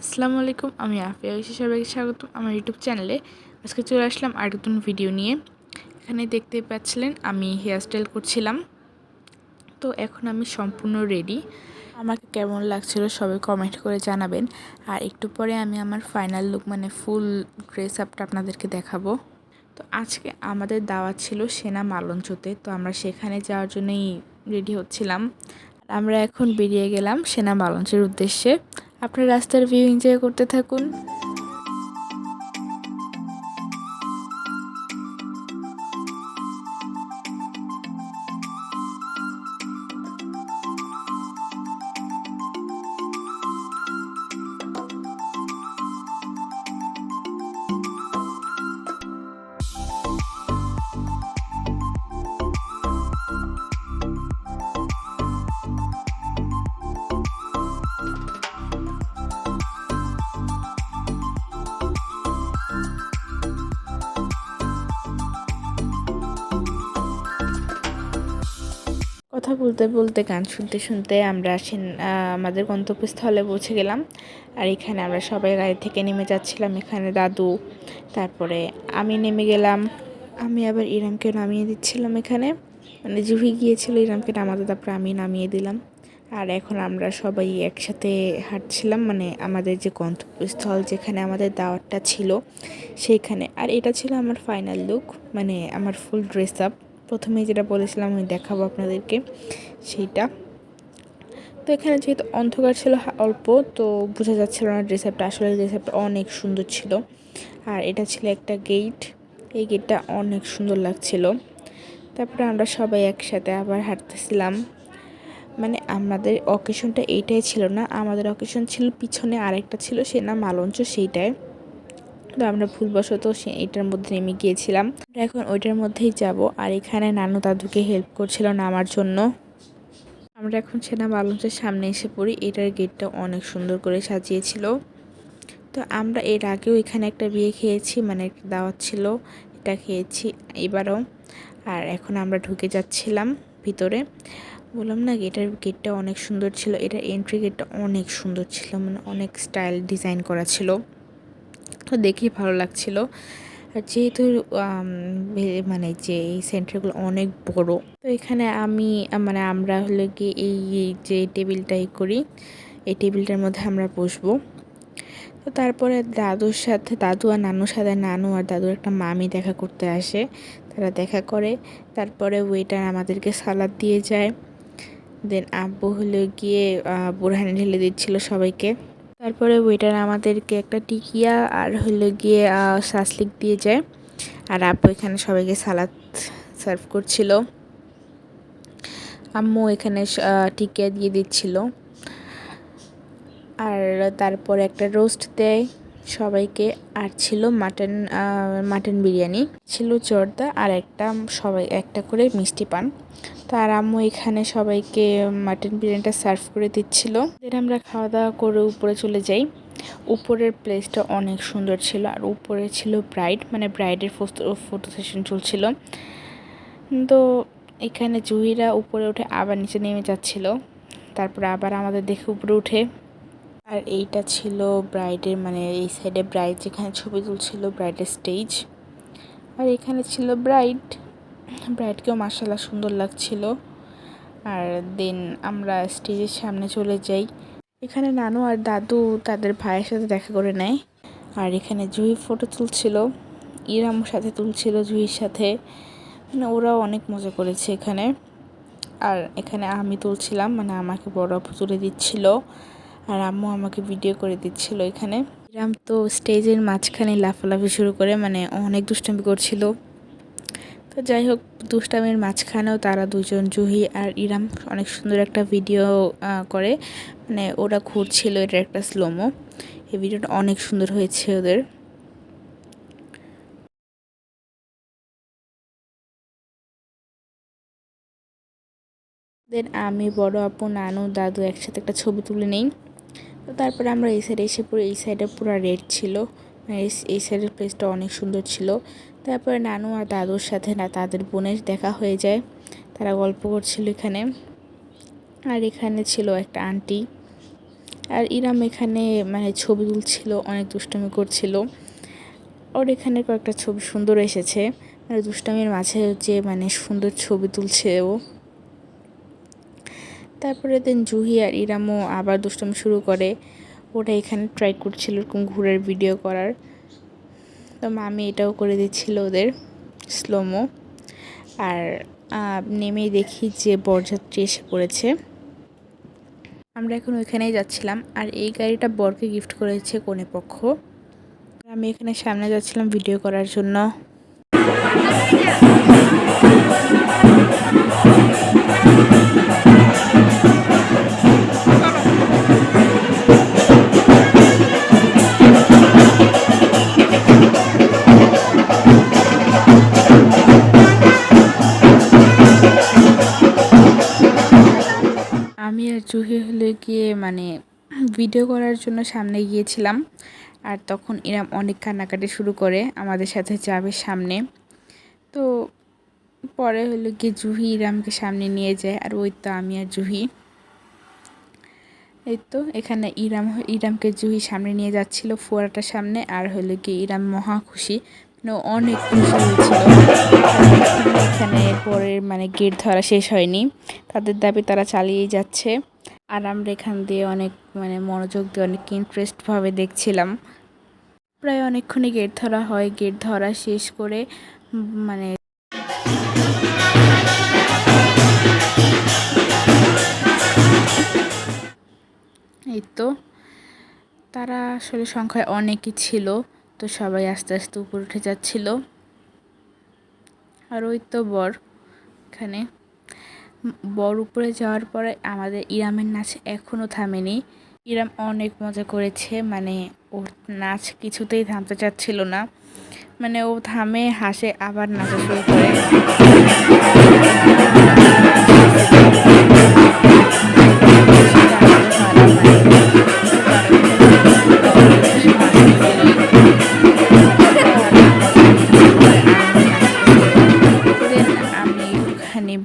আসসালামু আলাইকুম, আমি আফিয়া সবাইকে স্বাগতম আমার ইউটিউব চ্যানেলে। আজকে চলে আসলাম আর নতুন ভিডিও নিয়ে। এখানে দেখতে পাচ্ছিলেন আমি হেয়ারস্টাইল করছিলাম। তো এখন আমি সম্পূর্ণ রেডি। আমাকে কেমন লাগছিল সবাই কমেন্ট করে জানাবেন। আর একটু পরে আমি আমার ফাইনাল লুক মানে ফুল ড্রেস আপটা আপনাদেরকে দেখাবো। তো আজকে আমাদের দাওয়াত ছিল সেনা মালঞ্চতে, তো আমরা সেখানে যাওয়ার জন্যই রেডি হচ্ছিলাম। আমরা এখন বেরিয়ে গেলাম সেনা মালঞ্চের উদ্দেশ্যে। আপনার রাস্তার ভিউ এনজয় করতে থাকুন। কথা বলতে বলতে গান শুনতে শুনতে আমরা আমাদের গন্তব্যস্থলে পৌঁছে গেলাম। আর এখানে আমরা সবাই গাড়ি থেকে নেমে যাচ্ছিলাম। এখানে দাদু, তারপরে আমি নেমে গেলাম। আমি আবার ইরামকে নামিয়ে দিচ্ছিলাম। এখানে মানে জুহি গিয়েছিল ইরামকে নামাতে, তারপরে আমি নামিয়ে দিলাম। আর এখন আমরা সবাই একসাথে হাঁটছিলাম, মানে আমাদের যে গন্তব্যস্থল যেখানে আমাদের দাওয়াতটা ছিল সেইখানে। আর এটা ছিল আমার ফাইনাল লুক, মানে আমার ফুল ড্রেস আপ। প্রথমেই যেটা বলেছিলাম আমি দেখাবো আপনাদেরকে সেইটা। তো এখানে যেহেতু অন্ধকার ছিল অল্প, তো বোঝা যাচ্ছিল না ড্রেস আপটা। আসলে ড্রেস আপটা অনেক সুন্দর ছিল। আর এটা ছিল একটা গেট, এই গেটটা অনেক সুন্দর লাগছিল। তারপরে আমরা সবাই একসাথে আবার হাঁটতেছিলাম। মানে আমাদের অকেশনটা এইটাই ছিল না, আমাদের অকেশন ছিল পিছনে আরেকটা ছিল সেনা মালঞ্চ, সেইটায়। তো আমরা ভুলবশত এটার মধ্যে নেমে গিয়েছিলাম। এখন ওইটার মধ্যেই যাব। আর এখানে নানু দাদুকে হেল্প করছিল নামার জন্য। আমরা এখন সেনা মালঞ্চের সামনে এসে পড়ি। এটার গেটটা অনেক সুন্দর করে সাজিয়েছিল। তো আমরা এর আগেও এখানে একটা বিয়ে খেয়েছি, মানে একটা দাওয়াত ছিল, এটা খেয়েছি এবারও। আর এখন আমরা ঢুকে যাচ্ছিলাম ভিতরে। বললাম না, গেটটা অনেক সুন্দর ছিল। এটার এন্ট্রি গেটটা অনেক সুন্দর ছিল, মানে অনেক স্টাইল ডিজাইন করা ছিল। তো দেখেই ভালো লাগছিল। আর যেহেতু মানে যে এই সেন্টারগুলো অনেক বড়, তো এখানে মানে আমরা হলো গিয়ে এই যে টেবিলটাই করি, এই টেবিলটার মধ্যে আমরা বসবো। তো তারপরে দাদু আর নানুর সাথে নানু আর দাদুর একটা মামি দেখা করতে আসে। তারা দেখা করে, তারপরে ওয়েটার আমাদেরকে সালাদ দিয়ে যায়। দেন আব্বু হলো গিয়ে বোরহানি ঢেলে দিচ্ছিল সবাইকে। তারপরে ওয়েটার আমাদেরকে একটা টিকিয়া আর হলো গিয়ে সাসলিক দিয়ে যায়। আর আব্বু এখানে সবাইকে সালাদ সার্ভ করছিল। আম্মু এখানে টিকিয়া দিয়ে দিচ্ছিল। আর তারপর একটা রোস্ট দেয় সবাইকে। আর ছিল মাটন বিরিয়ানি, ছিল জর্দা, আর সবাই একটা করে মিষ্টি পান। তো আর আম্মু এখানে সবাইকে মাটন বিরিয়ানিটা সার্ভ করে দিচ্ছিল। দেন আমরা খাওয়া দাওয়া করে উপরে চলে যাই। উপরের প্লেসটা অনেক সুন্দর ছিল। আর উপরে ছিল মানে ব্রাইডের ফটো সেশন চলছিল। তো এখানে জুহিরা উপরে উঠে আবার নিচে নেমে যাচ্ছিল। তারপরে আবার আমাদের দেখে উপরে উঠে। আর এইটা ছিল ব্রাইডের, মানে এই সাইডে ব্রাইড যেখানে ছবি তুলছিল, ব্রাইডের স্টেজ। আর এখানে ছিল ব্রাইডকেও মাশাআল্লাহ সুন্দর লাগছিল। আর দেন আমরা স্টেজের সামনে চলে যাই। এখানে নানু আর দাদু তাদের ভাইয়ের সাথে দেখা করে নেয়। আর এখানে জুহি ফটো তুলছিল, ইরামুর সাথে তুলছিল জুহির সাথে। মানে ওরাও অনেক মজা করেছে এখানে। আর এখানে আমি তুলছিলাম, মানে আমাকে বড় আপু তুলে দিচ্ছিল। আর আম্মু আমাকে ভিডিও করে দিচ্ছিল এখানে। ইরাম তো স্টেজের মাঝখানে লাফালাফি শুরু করে, মানে অনেক দুষ্টামি করছিল। তো যাই হোক, দুষ্টামির মাঝখানেও তারা দুজন, জুহি আর ইরাম, অনেক সুন্দর একটা ভিডিও করে। মানে ওরা ঘুরছিল, এটা একটা স্লোমো। এই ভিডিওটা অনেক সুন্দর হয়েছে ওদের। দেন আমি, বড় আপু, নানু, দাদু একসাথে একটা ছবি তুলে নেই। তো তারপরে আমরা এই সাইডে এসে পড়ি। এই সাইডে পুরো রেড ছিল, মানে এই সাইডের প্লেসটা অনেক সুন্দর ছিল। তারপরে নানু আর দাদুর সাথে তাদের বোনের দেখা হয়ে যায়। তারা গল্প করছিল এখানে। আর এখানে ছিল একটা আন্টি, আর ইরাম এখানে মানে ছবি তুলছিল, অনেক দুষ্টামি করছিল। ওর এখানে কয়েকটা ছবি সুন্দর এসেছে, মানে দুষ্টামির মাঝে যে মানে সুন্দর ছবি তুলছে ও। তারপরে দেন জুহি আর ইরামও আবার দুষ্টামি শুরু করে। ওটা এখানে ট্রাই করছিল এরকম ঘুরের ভিডিও করার, তো মামি এটাও করে দিচ্ছিল ওদের স্লোমো। আর নেমেই দেখি যে বরযাত্রী এসে পড়েছে। আমরা এখন ওইখানেই যাচ্ছিলাম, আর এই গাড়িটা বরকে গিফট করেছে কনেপক্ষ। আমি এখানে সামনে যাচ্ছিলাম ভিডিও করার জন্য। আমি আর জুহি হলে গিয়ে মানে ভিডিও করার জন্য সামনে গিয়েছিলাম, আর তখন ইরাম অনেক কান্নাকাটি শুরু করে আমাদের সাথে যাবে সামনে। তো পরে হলো গিয়ে জুহি ইরামকে সামনে নিয়ে যায়, আর ওই তো আমি আর জুহি। এই তো এখানে ইরামকে জুহি সামনে নিয়ে যাচ্ছিল ফোয়ারাটার সামনে, আর হলো গিয়ে ইরাম মহা খুশি, মানে অনেক খুশি হয়েছিল। এখানে পরের মানে গেট ধরা শেষ হয়নি, তাদের দাবি তারা চালিয়েই যাচ্ছে। আর আমরা এখান দিয়ে অনেক মানে মনোযোগ দিয়ে অনেক ইন্টারেস্টভাবে দেখছিলাম। প্রায় অনেকক্ষণই গেট ধরা হয়, গেট ধরা শেষ করে মানে এই তো তারা আসলে সংখ্যায় অনেকই ছিল, তো সবাই আস্তে আস্তে উপরে উঠে যাচ্ছিল। আর ওই তো বর, এখানে বর উপরে যাওয়ার পরে আমাদের ইরামের নাচ এখনও থামেনি। ইরাম অনেক মজা করেছে, মানে ওর নাচ কিছুতেই থামতে চাচ্ছিল না, মানে ও থামে হাসে আবার নাচা শুরু করে।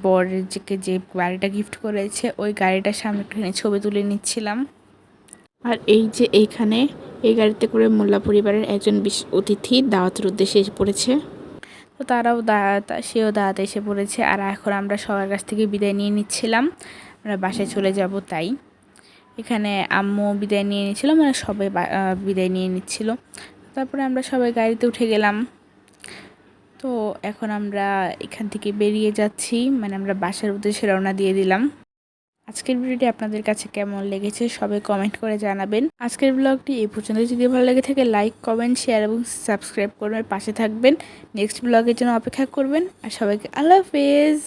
বরের যে গাড়িটা গিফট করেছে ওই গাড়িটার সামনে একটুখানি ছবি তুলে নিচ্ছিলাম। আর এই যে এইখানে এই গাড়িতে করে মোল্লা পরিবারের একজন অতিথি দাওয়াতের উদ্দেশ্যে এসে পড়েছে, তো তারাও সেও দাওয়াতে এসে পড়েছে। আর এখন আমরা সবার কাছ থেকে বিদায় নিয়ে নিচ্ছিলাম, আমরা বাসায় চলে যাব। তাই এখানে আম্মু বিদায় নিয়ে নিচ্ছিল, মানে সবাই বিদায় নিয়ে নিচ্ছিল। তারপরে আমরা সবাই গাড়িতে উঠে গেলাম। তো এখন আমরা এখান থেকে বেরিয়ে যাচ্ছি, মানে আমরা বাসার উদ্দেশ্যে রওনা দিয়ে দিলাম। আজকের ভিডিওটি আপনাদের কাছে কেমন লেগেছে সবাই কমেন্ট করে জানাবেন। আজকের ব্লগটি এই পর্যন্ত, যদি ভালো লেগে থাকে লাইক কমেন্ট শেয়ার এবং সাবস্ক্রাইব করবেন, পাশে থাকবেন, নেক্সট ব্লগের জন্য অপেক্ষা করবেন। আর সবাইকে আল্লাহ হাফেজ।